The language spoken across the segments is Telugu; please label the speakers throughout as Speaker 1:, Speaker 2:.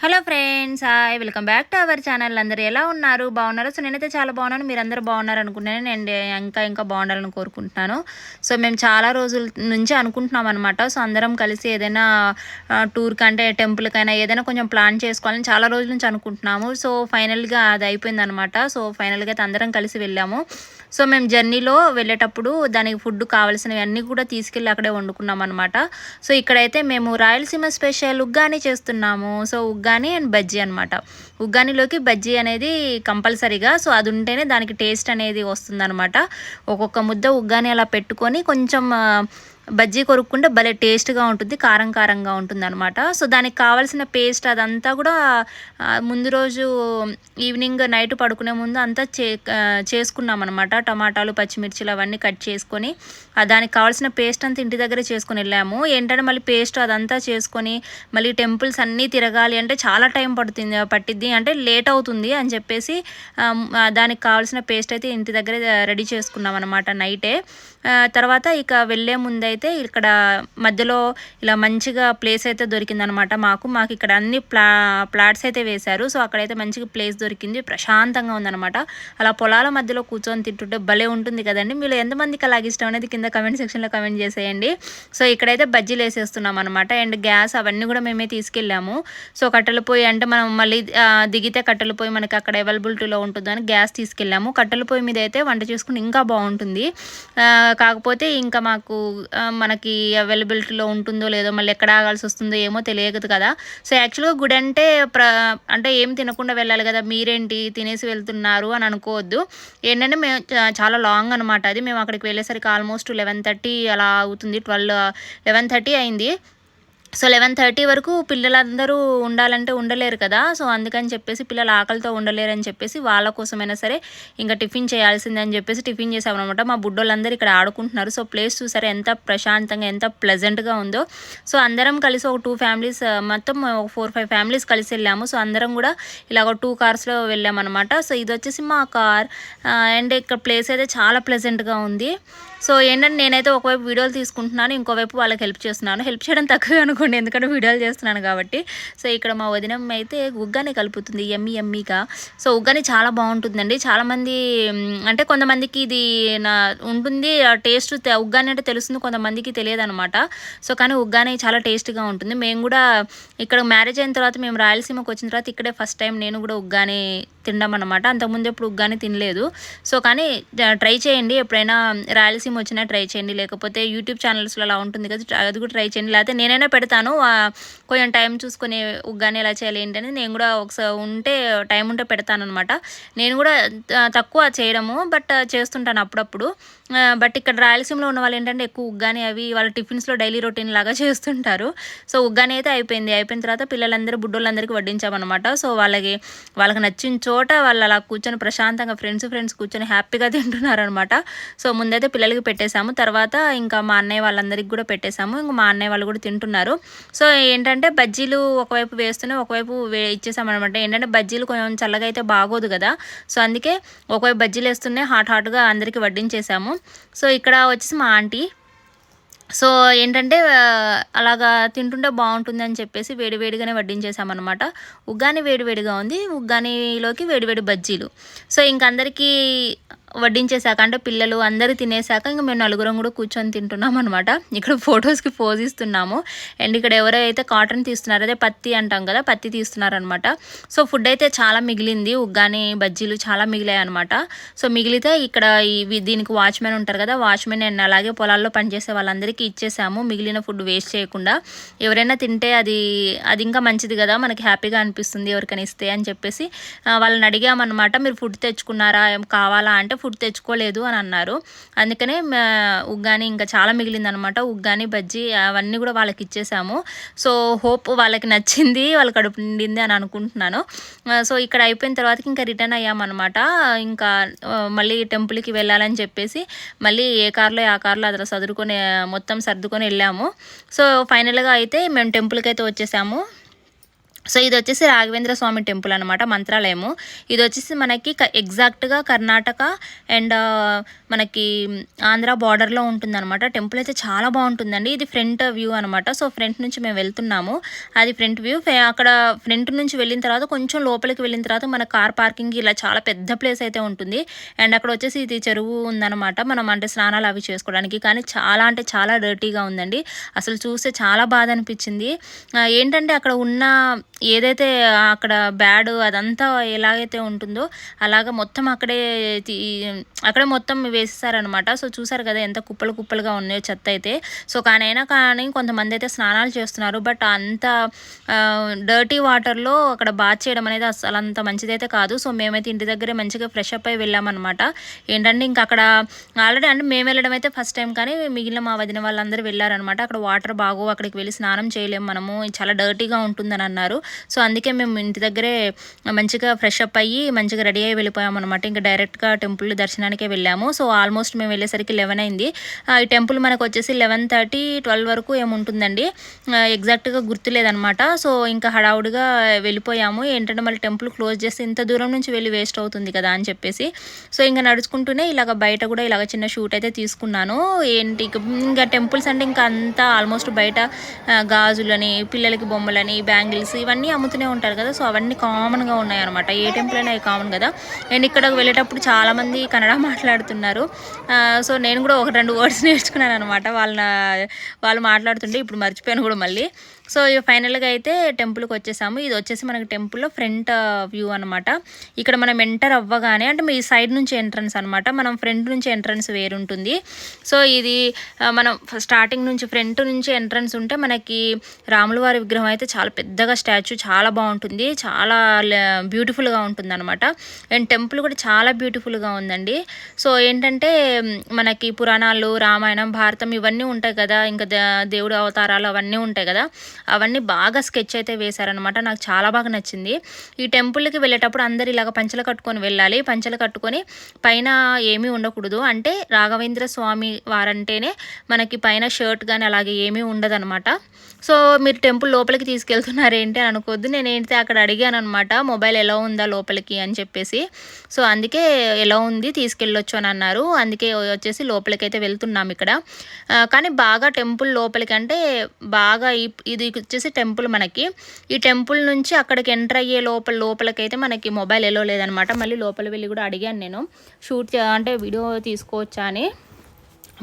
Speaker 1: Hello friends, hi, welcome back to our channel. అందరూ ఎలా ఉన్నారు? బాగున్నారు? సో నేనైతే చాలా బాగున్నాను. మీరు అందరూ బాగున్నారు అనుకుంటున్నాను. నేను ఇంకా బాగుండాలని కోరుకుంటున్నాను. సో మేము చాలా రోజుల నుంచి అనుకుంటున్నాం అనమాట. సో అందరం కలిసి ఏదైనా టూర్కి అంటే టెంపుల్కైనా ఏదైనా కొంచెం ప్లాన్ చేసుకోవాలని చాలా రోజుల నుంచి అనుకుంటున్నాము. సో ఫైనల్గా అది అయిపోయింది అనమాట. సో ఫైనల్గా అయితే అందరం కలిసి వెళ్ళాము. సో మేము జర్నీలో వెళ్ళేటప్పుడు దానికి ఫుడ్ కావాల్సినవి అన్నీ కూడా తీసుకెళ్ళి అక్కడే వండుకున్నాం అనమాట. సో ఇక్కడైతే మేము రాయలసీమ స్పెషల్ ఉగ్గాని చేస్తున్నాము. సో ఉగ్గాని అండ్ బజ్జీ అనమాట. ఉగ్గానిలోకి బజ్జీ అనేది కంపల్సరీగా, సో అది ఉంటేనే దానికి టేస్ట్ అనేది వస్తుందన్నమాట. ఒక్కొక్క ముద్ద ఉగ్గాని అలా పెట్టుకొని కొంచెం బజ్జీ కొరుక్కుంటే భలే టేస్ట్గా ఉంటుంది, కారం కారంగా ఉంటుంది అనమాట. సో దానికి కావాల్సిన పేస్ట్ అదంతా కూడా ముందు రోజు ఈవినింగ్ నైట్ పడుకునే ముందు అంతా చేసుకున్నాం అనమాట. టమాటాలు, పచ్చిమిర్చిలు అవన్నీ కట్ చేసుకొని దానికి కావాల్సిన పేస్ట్ అంతా ఇంటి దగ్గరే చేసుకొని వెళ్ళాము. ఏంటంటే మళ్ళీ పేస్ట్ అదంతా చేసుకొని మళ్ళీ టెంపుల్స్ అన్నీ తిరగాలి అంటే చాలా టైం పట్టిద్ది, అంటే లేట్ అవుతుంది అని చెప్పేసి దానికి కావాల్సిన పేస్ట్ అయితే ఇంటి దగ్గరే రెడీ చేసుకున్నాం అనమాట నైటే. తర్వాత ఇక వెళ్ళే ముందైతే ఇక్కడ మధ్యలో ఇలా మంచిగా ప్లేస్ అయితే దొరికిందనమాట. మాకు ఇక్కడ అన్ని ప్లాట్స్ అయితే వేశారు. సో అక్కడైతే మంచిగా ప్లేస్ దొరికింది, ప్రశాంతంగా ఉందన్నమాట. అలా పొలాల మధ్యలో కూర్చొని తింటుంటే భలే ఉంటుంది కదండి. మీరు ఎంతమందికి అలాగ ఇష్టం అనేది కింద కమెంట్ సెక్షన్లో కమెంట్ చేసేయండి. సో ఇక్కడైతే బజ్జీలు వేసేస్తున్నాం అనమాట. అండ్ గ్యాస్ అవన్నీ కూడా మేమే తీసుకెళ్ళాము. సో కట్టెల పొయ్యి అంటే మనం మళ్ళీ దిగితే కట్టెల పొయ్యి మనకి అక్కడ అవైలబిలిటీలో ఉంటుందని గ్యాస్ తీసుకెళ్ళాము. కట్టెల పొయ్యి మీద అయితే వంట చేసుకుని ఇంకా బాగుంటుంది. కాకపోతే ఇంకా మనకి అవైలబిలిటీలో ఉంటుందో లేదో, మళ్ళీ ఎక్కడ ఆగాల్సి వస్తుందో ఏమో తెలియదు కదా. సో యాక్చువల్గా గుడి అంటే అంటే ఏం తినకుండా వెళ్ళాలి కదా, మీరేంటి తినేసి వెళ్తున్నారు అని అనుకోవద్దు. ఏంటంటే మేము చాలా లాంగ్ అనమాట. అది మేము అక్కడికి వెళ్ళేసరికి ఆల్మోస్ట్ 11:30 అలా అవుతుంది. 11:30 అయింది. సో 11:30 వరకు పిల్లలందరూ ఉండాలంటే ఉండలేరు కదా. సో అందుకని చెప్పేసి పిల్లలు ఆకలితో ఉండలేరు అని చెప్పేసి వాళ్ళ కోసమైనా సరే ఇంకా టిఫిన్ చేయాల్సిందే అని చెప్పేసి టిఫిన్ చేసామన్నమాట. మా బుడ్డోళ్ళందరూ ఇక్కడ ఆడుకుంటున్నారు. సో ప్లేస్ చూసారా ఎంత ప్రశాంతంగా, ఎంత ప్లెజెంట్గా ఉందో. సో అందరం కలిసి ఒక 2 ఫ్యామిలీస్, మొత్తం 4-5 ఫ్యామిలీస్ కలిసి వెళ్ళాము. సో అందరం కూడా ఇలా ఒక 2 కార్స్లో వెళ్ళామన్నమాట. సో ఇది వచ్చేసి మా కార్. అండ్ ఇక్కడ ప్లేస్ అయితే చాలా ప్లెజెంట్గా ఉంది. సో ఏంటంటే నేనైతే ఒకవైపు వీడియోలు తీసుకుంటున్నాను, ఇంకోవైపు వాళ్ళకి హెల్ప్ చేస్తున్నాను. హెల్ప్ చేయడం తక్కువే అనుకోండి, ఎందుకంటే వీడియోలు చేస్తున్నాను కాబట్టి. సో ఇక్కడ మా వదినమ్మ అయితే ఉగ్గాని కలుపుతుంది ఎమ్మీగా. సో ఉగ్గాని చాలా బాగుంటుందండి. చాలామంది అంటే కొంతమందికి ఇది ఉంటుంది టేస్ట్, ఉగ్గాని అంటే తెలుస్తుంది, కొంతమందికి తెలియదు అనమాట. సో కానీ ఉగ్గాని చాలా టేస్ట్గా ఉంటుంది. మేము కూడా ఇక్కడ మ్యారేజ్ అయిన తర్వాత మేము రాయలసీమకు వచ్చిన తర్వాత ఇక్కడే ఫస్ట్ టైం నేను కూడా ఉగ్గాని తినడం అనమాట. అంతకుముందు ఎప్పుడు ఉగ్గాని తినలేదు. సో కానీ ట్రై చేయండి, ఎప్పుడైనా రాయలసీమ వచ్చినా ట్రై చేయండి, లేకపోతే యూట్యూబ్ ఛానల్స్లో అలా ఉంటుంది కదా, అది కూడా ట్రై చేయండి. లేకపోతే నేనైనా పెడతాను, కొంచెం టైం చూసుకొని ఉగ్గాని ఎలా చేయాలి ఏంటనేది నేను కూడా ఒకసారి టైం ఉంటే పెడతాను అనమాట. నేను కూడా తక్కువ చేయడము, బట్ చేస్తుంటాను అప్పుడప్పుడు. బట్ ఇక్కడ రాయలసీమలో ఉన్న వాళ్ళు ఏంటంటే ఎక్కువ ఉగ్గాని అవి వాళ్ళ టిఫిన్స్లో డైలీ రొటీన్ లాగా చేస్తుంటారు. సో ఉగ్గాని అయితే అయిపోయిన తర్వాత పిల్లలందరూ బుడ్డోళ్ళందరికీ వడ్డించామన్నమాట. సో వాళ్ళకి నచ్చిన చోట వాళ్ళు అలా కూర్చొని ప్రశాంతంగా ఫ్రెండ్స్ కూర్చొని హ్యాపీగా తింటున్నారనమాట. సో ముందైతే పిల్లలకి పెట్టేశాము, తర్వాత ఇంకా మా అన్నయ్య వాళ్ళందరికీ కూడా పెట్టేశాము. ఇంకా మా అన్నయ్య వాళ్ళు కూడా తింటున్నారు. సో ఏంటంటే బజ్జీలు ఒకవైపు వేస్తూనే ఒకవైపు ఇచ్చేసామన్నమాట. ఏంటంటే బజ్జీలు కొంచెం చల్లగా అయితే బాగోదు కదా. సో అందుకే ఒకవైపు బజ్జీలు వేస్తూనే హాట్గా అందరికీ వడ్డించేసాము. సో ఇక్కడ వచ్చేసి మా ఆంటీ. సో ఏంటంటే అలాగా తింటుంటే బాగుంటుంది అని చెప్పేసి వేడివేడిగానే వడ్డించేసామన్నమాట. ఉగ్గాని వేడివేడిగా ఉంది, ఉగ్గానిలోకి వేడివేడి బజ్జీలు. సో ఇంకందరికీ వడ్డించేశాక అంటే పిల్లలు అందరూ తినేసాక ఇంకా మేము నలుగురం కూడా కూర్చొని తింటున్నాం అనమాట. ఇక్కడ ఫొటోస్కి పోజ్ ఇస్తున్నాము. అండ్ ఇక్కడ ఎవరైతే కాటన్ తీస్తున్నారో, అదే పత్తి అంటాం కదా, పత్తి తీస్తున్నారనమాట. సో ఫుడ్ అయితే చాలా మిగిలింది, ఉగ్గాని బజ్జీలు చాలా మిగిలాయి అనమాట. సో మిగిలితే ఇక్కడ దీనికి వాచ్మెన్ ఉంటారు కదా, వాచ్మెన్ అండ్ అలాగే పొలాల్లో పనిచేసే వాళ్ళందరికీ ఇచ్చేసాము. మిగిలిన ఫుడ్ వేస్ట్ చేయకుండా ఎవరైనా తింటే అది ఇంకా మంచిది కదా, మనకి హ్యాపీగా అనిపిస్తుంది ఎవరికైనా ఇస్తే అని చెప్పేసి వాళ్ళని అడిగామన్నమాట. మీరు ఫుడ్ తెచ్చుకున్నారా, ఏం కావాలా అంటే ఫుడ్ తెచ్చుకోలేదు అని అన్నారు. అందుకనే ఉగ్గాని ఇంకా చాలా మిగిలిందనమాట. ఉగ్గాని బజ్జీ అవన్నీ కూడా వాళ్ళకి ఇచ్చేసాము. సో హోప్ వాళ్ళకి నచ్చింది, వాళ్ళ కడుపు నిండింది అని అనుకుంటున్నాను. సో ఇక్కడ అయిపోయిన తర్వాత ఇంకా రిటర్న్ అయ్యామన్నమాట. ఇంకా మళ్ళీ టెంపుల్కి వెళ్ళాలని చెప్పేసి మళ్ళీ ఏ కార్లో ఆ కార్లో అలా మొత్తం సర్దుకొని వెళ్ళాము. సో ఫైనల్గా అయితే మేము టెంపుల్కి అయితే వచ్చేసాము. సో ఇది వచ్చేసి రాఘవేంద్ర స్వామి టెంపుల్ అనమాట, మంత్రాలయము. ఇది వచ్చేసి మనకి ఎగ్జాక్ట్గా కర్ణాటక అండ్ మనకి ఆంధ్ర బార్డర్లో ఉంటుందన్నమాట. టెంపుల్ అయితే చాలా బాగుంటుందండి. ఇది ఫ్రంట్ వ్యూ అనమాట. సో ఫ్రంట్ నుంచి మేము వెళ్తున్నాము, అది ఫ్రంట్ వ్యూ. అక్కడ ఫ్రంట్ నుంచి వెళ్ళిన తర్వాత కొంచెం లోపలికి వెళ్ళిన తర్వాత మన కార్ పార్కింగ్ ఇలా చాలా పెద్ద ప్లేస్ అయితే ఉంటుంది. అండ్ అక్కడ వచ్చేసి ఇది చెరువు ఉందన్నమాట, మనం అంటే స్నానాలు అవి చేసుకోవడానికి. కానీ చాలా అంటే చాలా డర్టీగా ఉందండి, అసలు చూస్తే చాలా బాధ అనిపించింది. ఏంటంటే అక్కడ ఉన్న ఏదైతే అక్కడ బ్యాడ్ అదంతా ఎలాగైతే ఉంటుందో అలాగా మొత్తం అక్కడే మొత్తం వేసేసారనమాట. సో చూసారు కదా ఎంత కుప్పలు కుప్పలుగా ఉన్నాయో చెత్త అయితే. సో కానీ కొంతమంది అయితే స్నానాలు చేస్తున్నారు, బట్ అంత డర్టీ వాటర్లో అక్కడ బాత్ చేయడం అనేది అసలు అంత మంచిదైతే కాదు. సో మేమైతే ఇంటి దగ్గరే మంచిగా ఫ్రెష్ అప్ అయి వెళ్ళామన్నమాట. ఏంటంటే ఇంకా అక్కడ ఆల్రెడీ అంటే మేము వెళ్ళడం అయితే ఫస్ట్ టైం, కానీ మిగిలిన మా వదిన వాళ్ళందరూ వెళ్ళారనమాట. అక్కడ వాటర్ బాగో, అక్కడికి వెళ్ళి స్నానం చేయలేము మనము, చాలా డర్టీగా ఉంటుందని అన్నారు. సో అందుకే మేము ఇంటి దగ్గరే మంచిగా ఫ్రెష్ అప్ అయ్యి మంచిగా రెడీ అయ్యి వెళ్ళిపోయాము అనమాట. ఇంకా డైరెక్ట్గా టెంపుల్ దర్శనానికే వెళ్ళాము. సో ఆల్మోస్ట్ మేము వెళ్ళేసరికి 11 అయింది. ఈ టెంపుల్ మనకు వచ్చేసి 11:30, 12 వరకు ఏముంటుందండి, ఎగ్జాక్ట్గా గుర్తులేదనమాట. సో ఇంకా హడావుడిగా వెళ్ళిపోయాము. ఏంటంటే మళ్ళీ టెంపుల్ క్లోజ్ చేస్తే ఇంత దూరం నుంచి వెళ్ళి వేస్ట్ అవుతుంది కదా అని చెప్పేసి. సో ఇంకా నడుచుకుంటూనే ఇలాగ బయట కూడా ఇలాగ చిన్న షూట్ అయితే తీసుకున్నాను. ఏంటి ఇంకా టెంపుల్స్ అంటే ఇంకా అంతా ఆల్మోస్ట్ బయట గాజులని, పిల్లలకి బొమ్మలని, బ్యాంగిల్స్ ఇవన్నీ అమ్ముతూనే ఉంటారు కదా. సో అవన్నీ కామన్గా ఉన్నాయి అనమాట, ఏ టెంపుల్ అయినా కామన్ కదా. నేను ఇక్కడికి వెళ్ళేటప్పుడు చాలామంది కన్నడ మాట్లాడుతున్నారు. సో నేను కూడా 1-2 వర్డ్స్ నేర్చుకున్నాను అనమాట, వాళ్ళు మాట్లాడుతుంటే ఇప్పుడు మర్చిపోయాను కూడా మళ్ళీ. సో ఫైనల్గా అయితే టెంపుల్కి వచ్చేసాము. ఇది వచ్చేసి మనకి టెంపుల్లో ఫ్రంట్ వ్యూ అనమాట. ఇక్కడ మనం ఎంటర్ అవ్వగానే అంటే మీ సైడ్ నుంచి ఎంట్రన్స్ అనమాట, మనం ఫ్రంట్ నుంచి ఎంట్రన్స్ వేరుంటుంది. సో ఇది మనం స్టార్టింగ్ నుంచి ఫ్రంట్ నుంచి ఎంట్రన్స్ ఉంటే మనకి రాముల వారి విగ్రహం అయితే చాలా పెద్దగా స్టాచ్యూ, చాలా బాగుంటుంది, చాలా బ్యూటిఫుల్గా ఉంటుంది అనమాట. అండ్ టెంపుల్ కూడా చాలా బ్యూటిఫుల్గా ఉందండి. సో ఏంటంటే మనకి పురాణాలు, రామాయణం, భారతం ఇవన్నీ ఉంటాయి కదా, ఇంకా దేవుడు అవతారాలు అవన్నీ ఉంటాయి కదా, అవన్నీ బాగా స్కెచ్ అయితే వేశారనమాట. నాకు చాలా బాగా నచ్చింది. ఈ టెంపుల్కి వెళ్ళేటప్పుడు అందరు ఇలాగ పంచలు కట్టుకొని వెళ్ళాలి. పంచలు కట్టుకొని పైన ఏమీ ఉండకూడదు, అంటే రాఘవేంద్ర స్వామి వారంటేనే మనకి పైన షర్ట్ కానీ అలాగే ఏమీ ఉండదనమాట. సో మీరు టెంపుల్ లోపలికి తీసుకెళ్తున్నారేంటి అని అనుకోవద్దు. నేనేంటి అక్కడ అడిగాను అనమాట, మొబైల్ ఎలా ఉందా లోపలికి అని చెప్పేసి. సో అందుకే ఎలా ఉంది తీసుకెళ్ళొచ్చు అని అన్నారు. అందుకే వచ్చేసి లోపలికి అయితే వెళ్తున్నాం ఇక్కడ. కానీ బాగా టెంపుల్ లోపలికి అంటే బాగా ఇది వచ్చేసి టెంపుల్ మనకి, ఈ టెంపుల్ నుంచి అక్కడికి ఎంటర్ అయ్యే లోపలికైతే మనకి మొబైల్ ఎలో లేదనమాట. మళ్ళీ లోపల వెళ్ళి కూడా అడిగాను నేను, షూట్ అంటే వీడియో తీసుకోవచ్చా అని,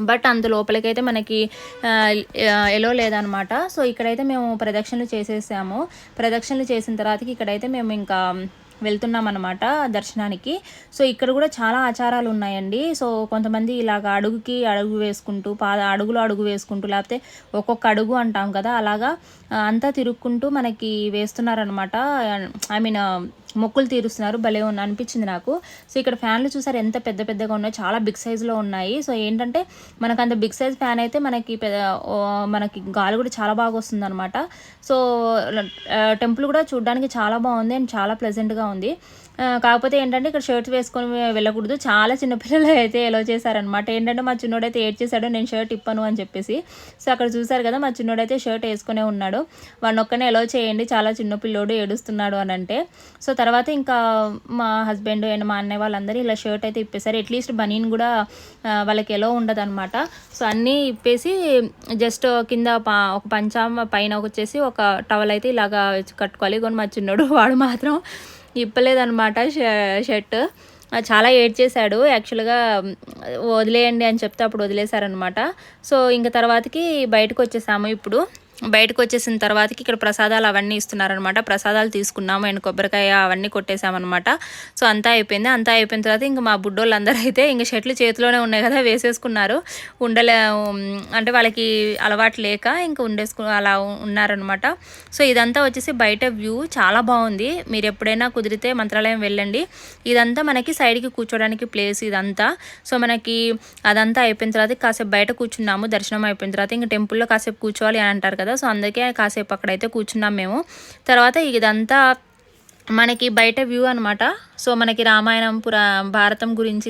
Speaker 1: బట్ అంత లోపలికైతే మనకి ఎలో లేదనమాట. సో ఇక్కడైతే మేము ప్రదక్షిణలు చేసేసాము. ప్రదక్షిణలు చేసిన తర్వాతకి ఇక్కడైతే మేము ఇంకా వెళ్తున్నాం అనమాట దర్శనానికి. సో ఇక్కడ కూడా చాలా ఆచారాలు ఉన్నాయండి. సో కొంతమంది ఇలాగ అడుగు వేసుకుంటూ అడుగు వేసుకుంటూ, లేకపోతే ఒక్కొక్క అడుగు అంటాం కదా, అలాగా అంతా తిరుక్కుంటూ మనకి వేస్తున్నారనమాట. ఐ మీన్ మొక్కులు తీరుస్తున్నారు. భలే అనిపించింది నాకు. సో ఇక్కడ ఫ్యాన్లు చూసారు ఎంత పెద్ద పెద్దగా ఉన్నాయో, చాలా బిగ్ సైజులో ఉన్నాయి. సో ఏంటంటే మనకు అంత బిగ్ సైజ్ ఫ్యాన్ అయితే మనకి గాలి కూడా చాలా బాగా వస్తుంది అనమాట. సో టెంపుల్ కూడా చూడడానికి చాలా బాగుంది అండ్ చాలా ప్లెజెంట్గా ఉంది. కాకపోతే ఏంటంటే ఇక్కడ షర్ట్స్ వేసుకొని వెళ్ళకూడదు, చాలా చిన్నపిల్లలు అయితే ఎలో చేశారనమాట. ఏంటంటే మా చిన్నోడైతే ఏడ్చేశాడు, నేను షర్ట్ ఇప్పను అని చెప్పేసి. సో అక్కడ చూసారు కదా, మా చిన్నోడైతే షర్ట్ వేసుకునే ఉన్నాడు. వాడిని ఒక్కనే ఎలో చేయండి, చాలా చిన్న పిల్లోడు ఏడుస్తున్నాడు అని అంటే. సో తర్వాత ఇంకా మా హస్బెండ్ అండ్ మా అన్నయ్య వాళ్ళందరూ ఇలా షర్ట్ అయితే ఇప్పేశారు. అట్లీస్ట్ బనీన్ కూడా వాళ్ళకి ఎలా ఉండదు అనమాట. సో అన్నీ ఇప్పేసి జస్ట్ కింద ఒక పంచా పైన వచ్చేసి ఒక టవల్ అయితే ఇలాగా కట్టుకోవాలి. కొన్ని మా చిన్నోడు వాడు మాత్రం ఇప్పలేదనమాట షర్ట్, చాలా ఏడ్చేశాడు. యాక్చువల్గా వదిలేయండి అని చెప్తే అప్పుడు వదిలేశారనమాట. సో ఇంకా తర్వాతకి బయటకు వచ్చేసాము. ఇప్పుడు బయటకు వచ్చేసిన తర్వాతకి ఇక్కడ ప్రసాదాలు అవన్నీ ఇస్తున్నారనమాట. ప్రసాదాలు తీసుకున్నాము అండ్ కొబ్బరికాయ అవన్నీ కొట్టేసామన్నమాట. సో అంతా అయిపోయింది. అంతా అయిపోయిన తర్వాత ఇంకా మా బుడ్డోళ్ళందరూ అయితే ఇంకా షర్ట్లు చేతిలోనే ఉన్నాయి కదా వేసేసుకున్నారు. అంటే వాళ్ళకి అలవాటు లేక ఇంకా అలా ఉన్నారనమాట. సో ఇదంతా వచ్చేసి బయట వ్యూ చాలా బాగుంది. మీరు ఎప్పుడైనా కుదిరితే మంత్రాలయం వెళ్ళండి. ఇదంతా మనకి సైడ్కి కూర్చోడానికి ప్లేస్ ఇదంతా. సో మనకి అదంతా అయిపోయిన తర్వాత కాసేపు బయట కూర్చున్నాము. దర్శనం అయిపోయిన తర్వాత ఇంకా టెంపుల్లో కాసేపు కూర్చోవాలి అని అంటారు కదా. సో అందుకే కాసేపు అక్కడైతే కూర్చున్నాం మేము. తర్వాత ఇదంతా మనకి బయట వ్యూ అనమాట. సో మనకి రామాయణం భారతం గురించి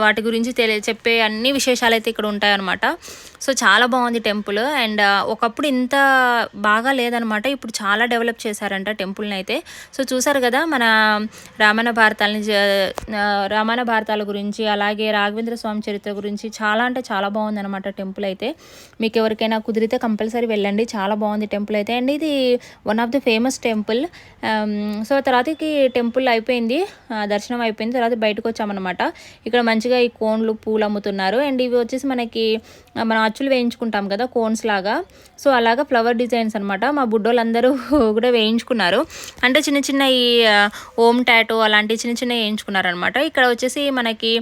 Speaker 1: వాటి గురించి చెప్పే అన్ని విశేషాలు అయితే ఇక్కడ ఉంటాయన్నమాట. సో చాలా బాగుంది టెంపుల్. అండ్ ఒకప్పుడు ఇంత బాగా లేదనమాట, ఇప్పుడు చాలా డెవలప్ చేశారంట టెంపుల్ని అయితే. సో చూసారు కదా మన రామాయణ భారతాల గురించి, అలాగే రాఘవేంద్ర స్వామి చరిత్ర గురించి చాలా అంటే చాలా బాగుంది అనమాట టెంపుల్ అయితే. మీకు ఎవరికైనా కుదిరితే కంపల్సరీ వెళ్ళండి, చాలా బాగుంది టెంపుల్ అయితే. అండ్ ఇది one of the famous temple. So తర్వాతకి టెంపుల్ అయిపోయింది, దర్శనం అయిపోయింది, తర్వాత బయటకు వచ్చామన్నమాట. ఇక్కడ మంచిగా ఈ కోన్లు పూలు అమ్ముతున్నారు. అండ్ ఇవి వచ్చేసి మనకి మనం అచ్చులు వేయించుకుంటాం కదా కోన్స్ లాగా, సో అలాగా ఫ్లవర్ డిజైన్స్ అనమాట. మా బుడ్డోళ్ళందరూ కూడా వేయించుకున్నారు, అంటే చిన్న చిన్న ఈ ఓమ్ టాటో అలాంటి చిన్న చిన్న వేయించుకున్నారు అనమాట. ఇక్కడ వచ్చేసి మనకి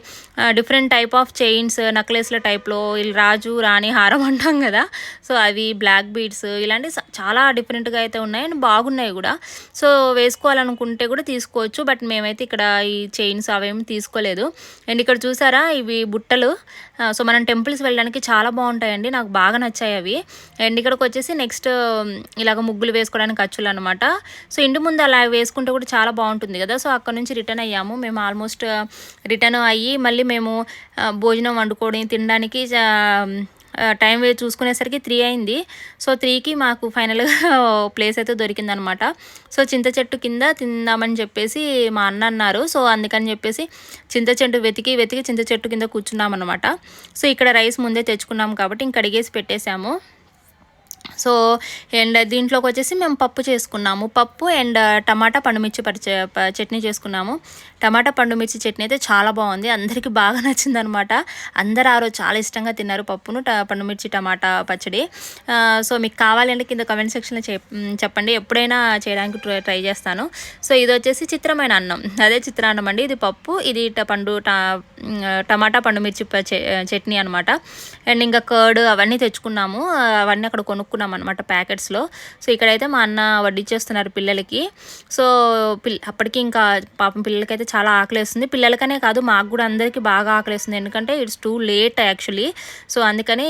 Speaker 1: డిఫరెంట్ టైప్ ఆఫ్ చైన్స్, నెక్లెస్ల టైప్లో రాజు రాణి హారం అంటాం కదా, సో అవి బ్లాక్ బీడ్స్ ఇలాంటి చాలా డిఫరెంట్గా అయితే ఉన్నాయి అండ్ బాగున్నాయి కూడా. సో వేసుకోవాలనుకుంటే కూడా తీసుకోవచ్చు, బట్ మేమైతే ఇక్కడ ఈ చైన్స్ అవేమి తీసుకోలేదు. అండ్ ఇక్కడ చూసారా ఇవి బుట్టలు, సో మనం టెంపుల్స్ వెళ్ళడానికి చాలా బాగుంటాయండి, నాకు బాగా నచ్చాయి అవి. అండ్ ఇక్కడికి వచ్చేసి నెక్స్ట్ ఇలాగ ముగ్గులు వేసుకోవడానికి అచ్చులు అనమాట. సో ఇంటి ముందు అలా వేసుకుంటే కూడా చాలా బాగుంటుంది కదా. సో అక్కడ నుంచి రిటర్న్ అయ్యాము మేము, ఆల్మోస్ట్ రిటర్న్ అయ్యి మళ్ళీ మేము భోజనం వండుకొని తినడానికి టైం చూసుకునేసరికి 3 అయింది. సో 3కి మాకు ఫైనల్గా ప్లేస్ అయితే దొరికిందనమాట. సో చింత చెట్టు కింద తిందామని చెప్పేసి మా అన్న అన్నారు. సో అందుకని చెప్పేసి చింత చెట్టు వెతికి చింత చెట్టు కింద కూర్చున్నాం అనమాట. సో ఇక్కడ రైస్ ముందే తెచ్చుకున్నాం కాబట్టి ఇంక కడిగేసి పెట్టేశాము. సో అండ్ దీంట్లోకి వచ్చేసి మేము పప్పు చేసుకున్నాము, పప్పు అండ్ టమాటా పండుమిర్చి చట్నీ చేసుకున్నాము. టమాటా పండుమిర్చి చట్నీ అయితే చాలా బాగుంది, అందరికీ బాగా నచ్చింది అనమాట. అందరు ఆ రోజు చాలా ఇష్టంగా తిన్నారు పప్పును, పండుమిర్చి టమాటా పచ్చడి. సో మీకు కావాలంటే కింద కమెంట్ సెక్షన్లో చెప్పండి, ఎప్పుడైనా చేయడానికి ట్రై చేస్తాను. సో ఇది వచ్చేసి చిత్రమైన అన్నం, అదే చిత్రాన్నం అండి. ఇది పప్పు, ఇది టమాటా పండుమిర్చి చట్నీ అనమాట. అండ్ ఇంకా కర్డ్ అవన్నీ తెచ్చుకున్నాము, అవన్నీ అక్కడ కొనుక్కున్నాం అనమాట ప్యాకెట్స్లో. సో ఇక్కడైతే మా అన్న వడ్డిచ్చేస్తున్నారు పిల్లలకి. సో అప్పటికి ఇంకా పాపం పిల్లలకైతే చాలా ఆకలేస్తుంది, పిల్లలకనే కాదు మాకు కూడా అందరికీ బాగా ఆకలేస్తుంది, ఎందుకంటే it's too late actually. So అందుకని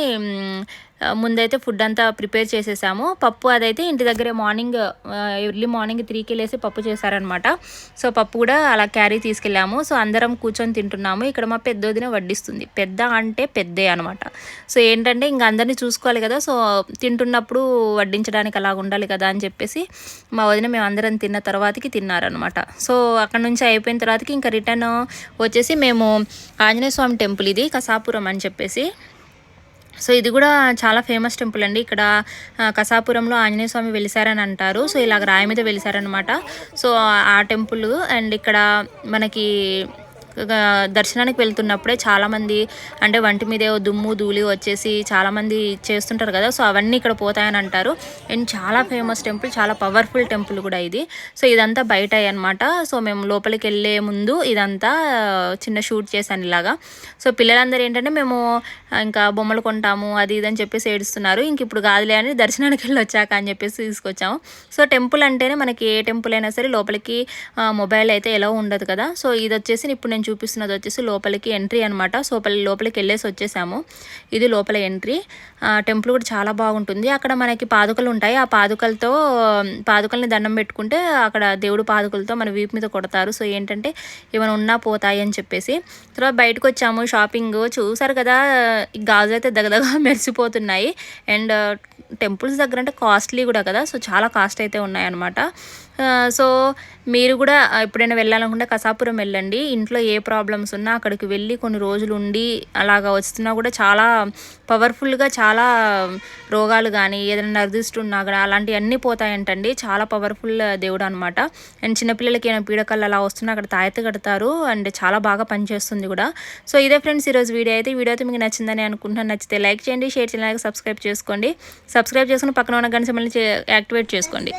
Speaker 1: ముందైతే ఫుడ్ అంతా ప్రిపేర్ చేసేసాము. పప్పు అదైతే ఇంటి దగ్గరే ఎర్లీ మార్నింగ్ 3కి లేసి పప్పు చేశారనమాట. సో పప్పు కూడా అలా క్యారీ తీసుకెళ్ళాము. సో అందరం కూర్చొని తింటున్నాము. ఇక్కడ మా పెద్దోదిన వడ్డిస్తుంది, పెద్ద అంటే పెద్దే అనమాట. సో ఏంటంటే ఇంకా అందరినీ చూసుకోవాలి కదా, సో తింటున్నప్పుడు వడ్డించడానికి అలాగ ఉండాలి కదా అని చెప్పేసి మా వదిన మేము అందరం తిన్న తర్వాతకి తిన్నారనమాట. సో అక్కడ నుంచి అయిపోయిన తర్వాతకి ఇంకా రిటర్న్ వచ్చేసి మేము ఆంజనేయ స్వామి టెంపుల్, ఇది కసాపురం అని చెప్పేసి. సో ఇది కూడా చాలా ఫేమస్ టెంపుల్ అండి. ఇక్కడ కసాపురంలో ఆంజనేయ స్వామి వెలిసారని అంటారు. సో ఇలాగ రాయి మీద వెలిసారనమాట. సో ఆ టెంపుల్. అండ్ ఇక్కడ మనకి దర్శనానికి వెళ్తున్నప్పుడే చాలామంది అంటే వంటి మీద దుమ్ము ధూళి వచ్చేసి చాలామంది చేస్తుంటారు కదా, సో అవన్నీ ఇక్కడ పోతాయని అంటారు. అండ్ చాలా ఫేమస్ టెంపుల్, చాలా పవర్ఫుల్ టెంపుల్ కూడా ఇది. సో ఇదంతా బయట అనమాట. సో మేము లోపలికి వెళ్ళే ముందు ఇదంతా చిన్న షూట్ చేశాను ఇలాగా. సో పిల్లలందరూ ఏంటంటే మేము ఇంకా బొమ్మలు కొంటాము అది ఇదని చెప్పేసి ఏడుస్తున్నారు, ఇంక ఇప్పుడు కాదులే అని దర్శనానికి వెళ్ళి వచ్చాక అని చెప్పేసి తీసుకొచ్చాము. సో టెంపుల్ అంటేనే మనకి ఏ టెంపుల్ అయినా సరే లోపలికి మొబైల్ అయితే ఎలా ఉండదు కదా. సో ఇది వచ్చేసి ఇప్పుడు నేను చూపిస్తున్నది వచ్చేసి లోపలికి ఎంట్రీ అనమాట. సో లోపలికి వెళ్ళేసి వచ్చేసాము, ఇది లోపల ఎంట్రీ. టెంపుల్ కూడా చాలా బాగుంటుంది. అక్కడ మనకి పాదుకలు ఉంటాయి, ఆ పాదుకల్ని దండం పెట్టుకుంటే అక్కడ దేవుడు పాదుకలతో మన వీపు మీద కొడతారు. సో ఏంటంటే ఏమైనా ఉన్నా పోతాయి అని చెప్పేసి. తర్వాత బయటకు వచ్చాము, షాపింగ్ చూసారు కదా, గాజు అయితే దగ్గరగా మెరిసిపోతున్నాయి. అండ్ టెంపుల్స్ దగ్గర అంటే కాస్ట్లీ కూడా కదా, సో చాలా కాస్ట్ అయితే ఉన్నాయన్నమాట. సో మీరు కూడా ఎప్పుడైనా వెళ్ళాలనుకుంటే కసాపురం వెళ్ళండి. ఇంట్లో ఏ ప్రాబ్లమ్స్ ఉన్నా అక్కడికి వెళ్ళి కొన్ని రోజులు ఉండి అలాగా వస్తున్నా కూడా చాలా పవర్ఫుల్గా, చాలా రోగాలు కానీ ఏదైనా నర్దిష్టి ఉన్నా కూడా అలాంటివన్నీ పోతాయంటండి. చాలా పవర్ఫుల్ దేవుడు అనమాట. అండ్ చిన్నపిల్లలకి ఏమైనా పీడకలు అలా వస్తున్నా అక్కడ తాయెత్తు కడతారు, అండ్ చాలా బాగా పనిచేస్తుంది కూడా. సో ఇదే ఫ్రెండ్స్ ఈరోజు వీడియో అయితే మీకు నచ్చిందని అనుకుంటున్నాను. నచ్చితే లైక్ చేయండి, షేర్ చేయండి, సబ్స్క్రైబ్ చేసుకొని పక్కన ఉన్న గంట సింబల్ని యాక్టివేట్ చేసుకోండి.